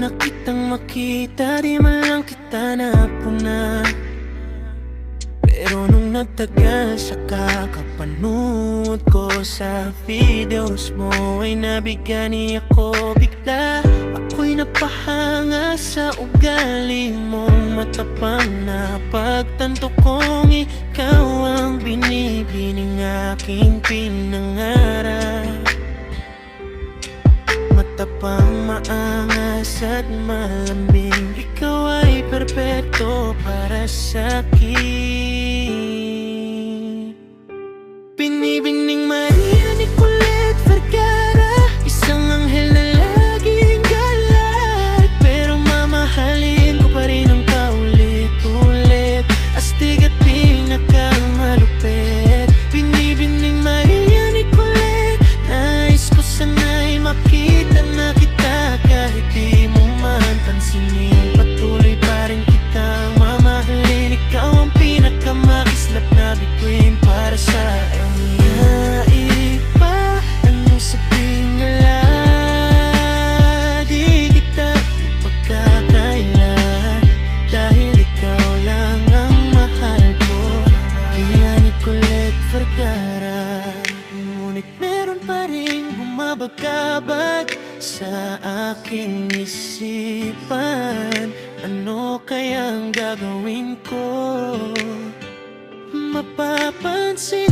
na kitang makita, di man lang kita napuna. Pero nung nagtagal sa kakapanood ko sa videos mo, ay nabigyan ako bigla. Ako'y napahanga sa ugali mong matapang na pagtanto kong ikaw ang binibining aking pinangarap. Matapang, maangas at malambing, ikaw ay perpekto para sa'kin. Binibining Maria Nicolette Vergara, isang anghel na laging galat, pero mamahalin ko pa rin ang paulit-ulit, astig at pinakamalupit. Binibining Maria Nicolette, nais ko sana'y makita na kita kahit di mo man pansinin. Patuloy pa rin kitang mamahalin, ikaw ang pinakamakislap na bituin para sa akin. Naiba, anong sabihin nila, di kita pagkakaila, dahil ikaw lang ang mahal ko. Maria Nicolette Vergara. Ngunit meron pa rin bumabagabag sa aking isipan, ano kayang gagawin ko? Mapapansin